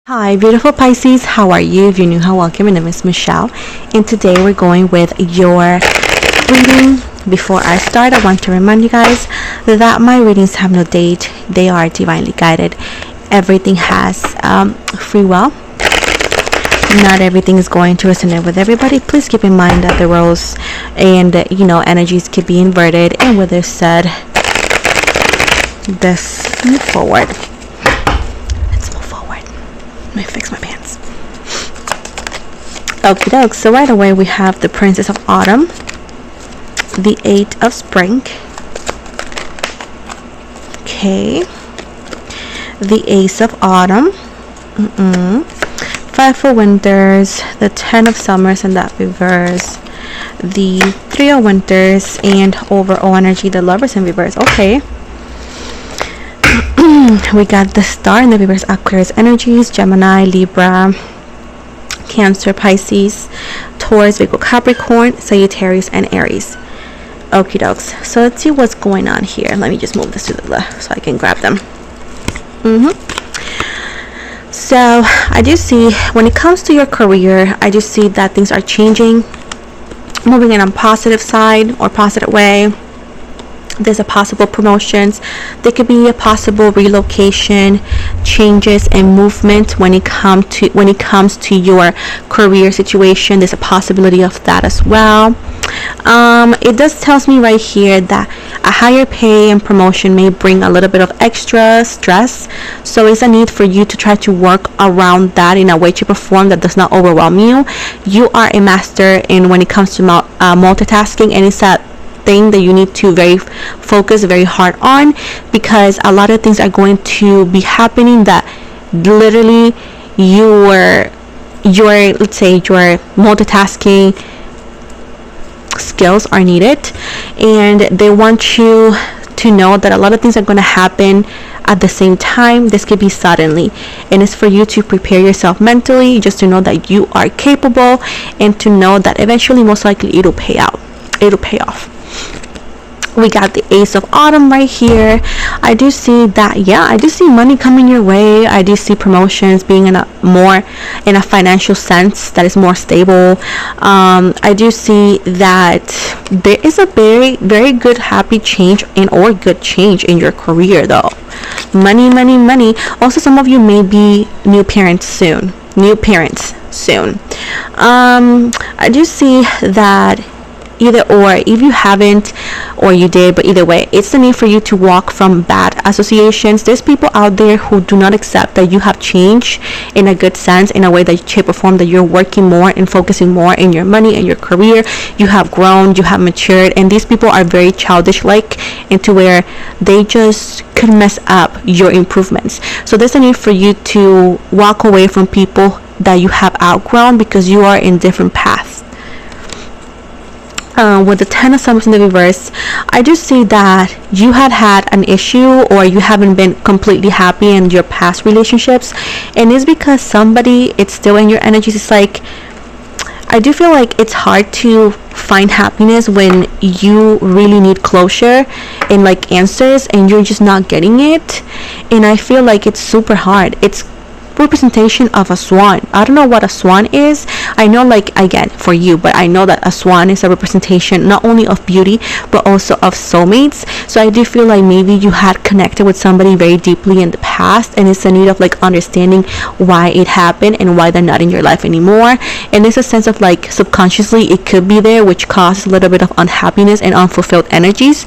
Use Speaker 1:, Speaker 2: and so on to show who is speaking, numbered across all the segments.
Speaker 1: Hi, beautiful Pisces. How are you? If you're new, how welcome. My name is Michelle, and today we're going with your reading. Before I start, I want to remind you guys that my readings have no date. They are divinely guided. Everything has free will. Not everything is going to resonate with everybody. Please keep in mind that the roles and energies could be inverted. And with this said, let's move forward. Let me fix my pants. Okie doke. So right away we have the Princess of Autumn, the Eight of Spring, okay, the Ace of Autumn, Five of Winters, the Ten of Summers and that reverse, the Three of Winters, and overall energy, the Lovers in reverse. Okay. We got the Star in the reverse, Aquarius energies, Gemini, Libra, Cancer, Pisces, Taurus, Virgo, Capricorn, Sagittarius, and Aries. Okie dokes. So let's see what's going on here. Let me just move this to the left so I can grab them. So I do see, when it comes to your career, I do see that things are changing, moving in a positive side or positive way. There's a possible promotions. There could be a possible relocation, changes and movement when it comes to your career situation. There's a possibility of that as well. It does tells me right here that a higher pay and promotion may bring a little bit of extra stress, so it's a need for you to try to work around that in a way to perform that does not overwhelm you. You are a master in when it comes to multitasking, and it's that thing that you need to focus very hard on, because a lot of things are going to be happening that literally your let's say your multitasking skills are needed, and they want you to know that a lot of things are going to happen at the same time. This could be suddenly, and it's for you to prepare yourself mentally, just to know that you are capable, and to know that eventually most likely it'll pay off. We got the Ace of Autumn right here. I do see that, I do see money coming your way. I do see promotions being in a financial sense that is more stable. I do see that there is a very, very good happy change or good change in your career though. Money. Also, some of you may be new parents soon. I do see that either or, if you haven't or you did, but either way, it's the need for you to walk from bad associations. There's people out there who do not accept that you have changed in a good sense, in a way that shape or form, that you're working more and focusing more in your money and your career. You have grown, you have matured, and these people are very childish like, into where they just could mess up your improvements. So there's a need for you to walk away from people that you have outgrown, because you are in different paths. With the Ten of Summers in the reverse, I do see that you had an issue, or you haven't been completely happy in your past relationships, and it's because somebody, it's still in your energies. It's like, I do feel like it's hard to find happiness when you really need closure and like answers, and you're just not getting it. And I feel like it's super hard. It's representation of a swan. I don't know what a swan is. I know, like, again, for you, but I know that a swan is a representation not only of beauty but also of soulmates. So I do feel like maybe you had connected with somebody very deeply in the past, and it's a need of like understanding why it happened and why they're not in your life anymore. And there's a sense of like subconsciously it could be there, which causes a little bit of unhappiness and unfulfilled energies.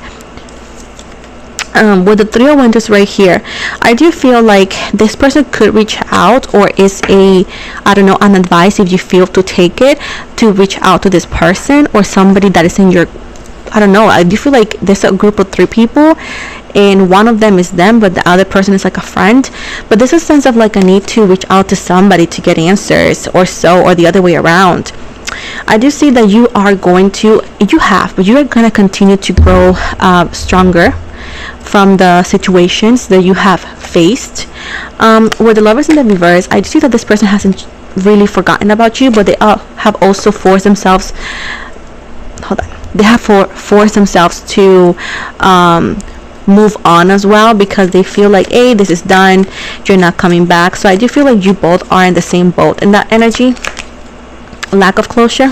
Speaker 1: With the Three of Winters right here, I do feel like this person could reach out, or is an advice, if you feel to take it, to reach out to this person or somebody that is in your, I do feel like there's a group of 3 people, and one of them is them, but the other person is like a friend. But there's a sense of like a need to reach out to somebody to get answers, or the other way around. I do see that you are going to continue to grow stronger from the situations that you have faced. With the Lovers in the reverse, I see that this person hasn't really forgotten about you, but they have also forced themselves forced themselves to move on as well, because they feel like, hey, this is done, you're not coming back. So I do feel like you both are in the same boat in that energy. Lack of closure.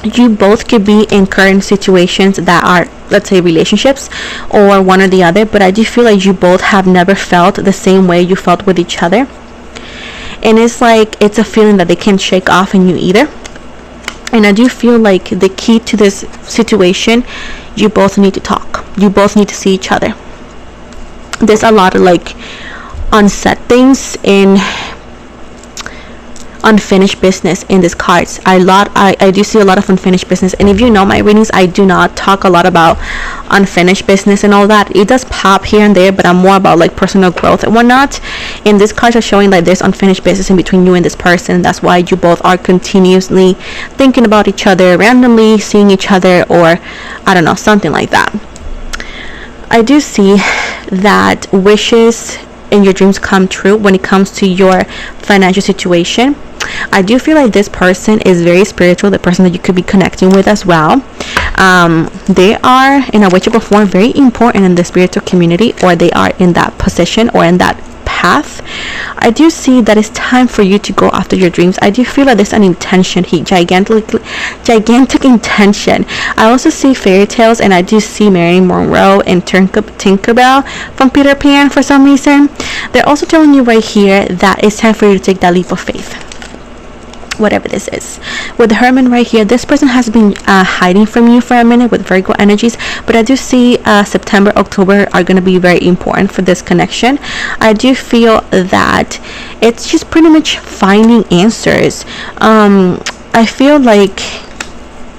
Speaker 1: You both could be in current situations that are, let's say, relationships or one or the other, but I do feel like you both have never felt the same way you felt with each other, and it's like it's a feeling that they can't shake off in you either. And I do feel like the key to this situation, you both need to talk, you both need to see each other. There's a lot of like unsaid things in unfinished business in these cards. I do see a lot of unfinished business, and if you know my readings, I do not talk a lot about unfinished business and all that. It does pop here and there, but I'm more about like personal growth and whatnot. And these cards are showing like there's unfinished business in between you and this person. That's why you both are continuously thinking about each other, randomly seeing each other, or I don't know, something like that. I do see that wishes in your dreams come true when it comes to your financial situation. I do feel like this person is very spiritual, the person that you could be connecting with as well. They are in a witchable form very important in the spiritual community, or they are in that position or in that path. I do see that it's time for you to go after your dreams. I do feel like there's an intention here, gigantic intention. I also see fairy tales, and I do see Marilyn Monroe and Tinkerbell from Peter Pan for some reason. They're also telling you right here that it's time for you to take that leap of faith, whatever this is. With the Hermit right here, this person has been hiding from you for a minute with Virgo energies, but I do see September, October are going to be very important for this connection. I do feel that it's just pretty much finding answers. I feel like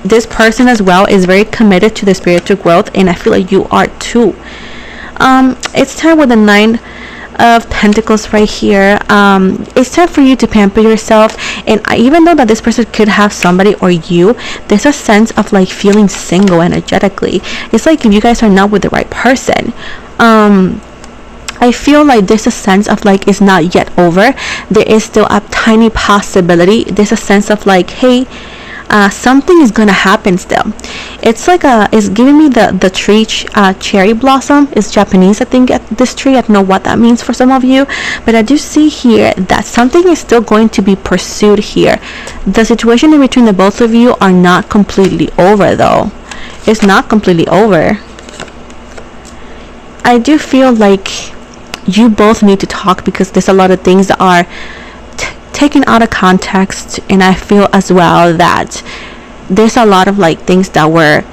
Speaker 1: this person as well is very committed to the spiritual growth, and I feel like you are too. It's time with the 9 of Pentacles right here. It's time for you to pamper yourself, and even though that this person could have somebody or you, there's a sense of like feeling single energetically. It's like if you guys are not with the right person, I feel like there's a sense of like it's not yet over. There is still a tiny possibility. There's a sense of like, hey, something is gonna happen still. It's like it's giving me the tree cherry blossom. It's Japanese, I think, at this tree. I don't know what that means for some of you, but I do see here that something is still going to be pursued here. The situation in between the both of you are not completely over though. It's not completely over. I do feel like you both need to talk, because there's a lot of things that are taken out of context, and I feel as well that there's a lot of like things that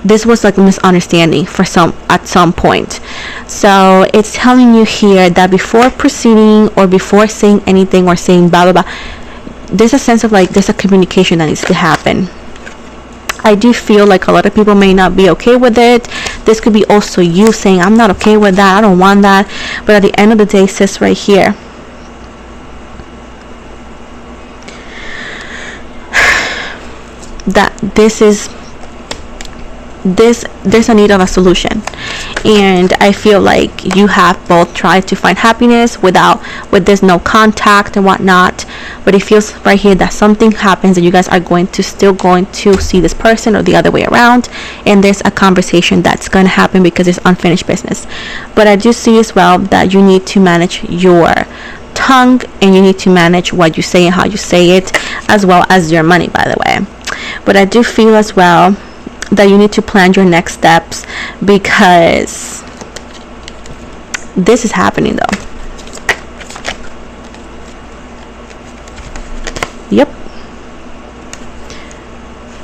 Speaker 1: this was like a misunderstanding at some point. So it's telling you here that before proceeding or before saying anything or saying blah blah blah, there's a sense of like there's a communication that needs to happen. I do feel like a lot of people may not be okay with it. This could be also you saying, I'm not okay with that, I don't want that. But at the end of the day, sis, right here, that there's a need of a solution, and I feel like you have both tried to find happiness with this no contact and whatnot, but it feels right here that something happens and you guys are still going to see this person, or the other way around, and there's a conversation that's going to happen because it's unfinished business. But I do see as well that you need to manage your tongue, and you need to manage what you say and how you say it, as well as your money, by the way. But I do feel as well that you need to plan your next steps, because this is happening though.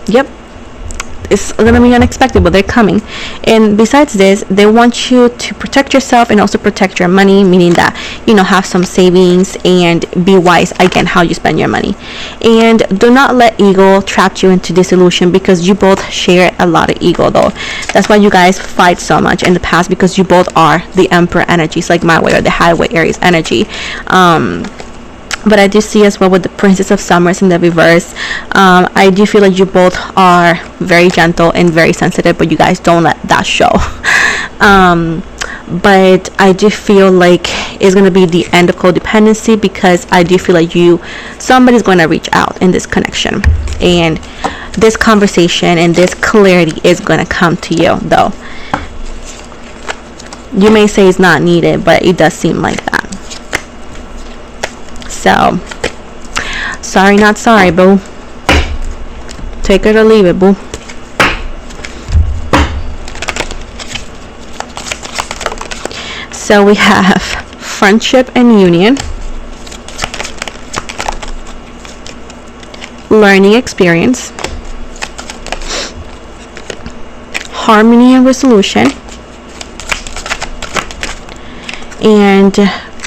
Speaker 1: Yep, it's gonna be unexpected, but they're coming. And besides this, they want you to protect yourself and also protect your money, meaning that, you know, have some savings and be wise again how you spend your money. And do not let ego trap you into disillusion, because you both share a lot of ego though. That's why you guys fight so much in the past, because you both are the Emperor energies, like my way, or the Highway Aries energy. But I do see as well with the Princess of Summers in the reverse, I do feel like you both are very gentle and very sensitive, but you guys don't let that show. But I do feel like it's going to be the end of codependency, because I do feel like somebody's going to reach out in this connection, and this conversation and this clarity is gonna come to you, though. You may say it's not needed, but it does seem like that. So, sorry, not sorry, boo. Take it or leave it, boo. So we have friendship and union, learning experience, harmony and resolution, and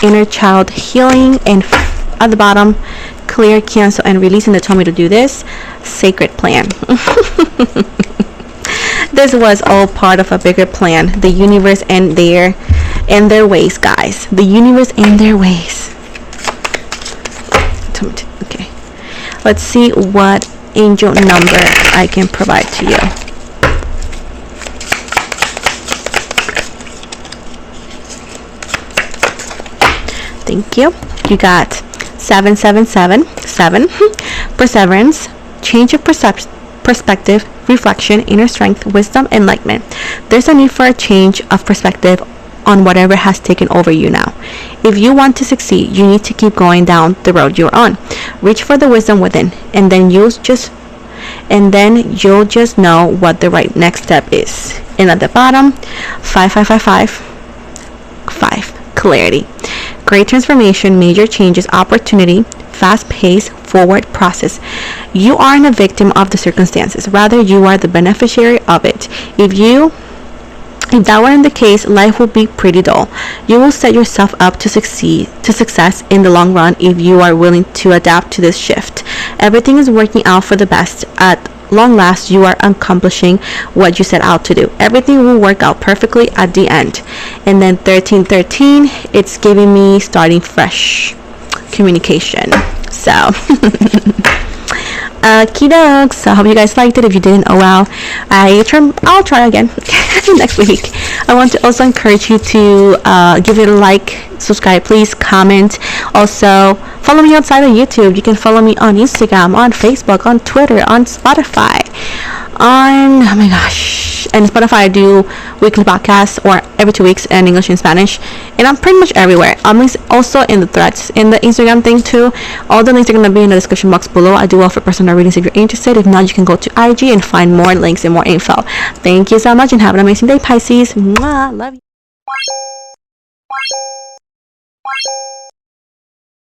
Speaker 1: inner child healing, and at the bottom, clear, cancel, and release. And they told me to do this sacred plan. This was all part of a bigger plan, the universe and their ways, guys. The universe and their ways. Okay, let's see what angel number I can provide to you. Thank you. You got 777, perseverance, change of perspective, reflection, inner strength, wisdom, enlightenment. There's a need for a change of perspective on whatever has taken over you now. If you want to succeed, you need to keep going down the road you're on. Reach for the wisdom within, and then you'll just know what the right next step is. And at the bottom, 5, clarity, great transformation, major changes, opportunity, fast-paced forward process. You aren't a victim of the circumstances, rather you are the beneficiary of it. If that weren't the case, life would be pretty dull. You will set yourself up to success in the long run if you are willing to adapt to this shift. Everything is working out for the best. At long last, you are accomplishing what you set out to do. Everything will work out perfectly at the end. And then 1313, it's giving me starting fresh communication. So okie doke. So I hope you guys liked it. If you didn't, oh well, I'll try again next week. I want to also encourage you to give it a like, subscribe, please, comment. Also follow me outside of YouTube. You can follow me on Instagram, on Facebook, on Twitter, on Spotify, on and Spotify I do weekly podcasts, or every 2 weeks, in English and Spanish, and I'm pretty much everywhere. I'm also in the threads, in the Instagram thing too. All the links are going to be in the description box below. I do offer personal readings if you're interested. If not, you can go to IG and find more links and more info. Thank you so much, and have an amazing day, Pisces. Mwah, love you.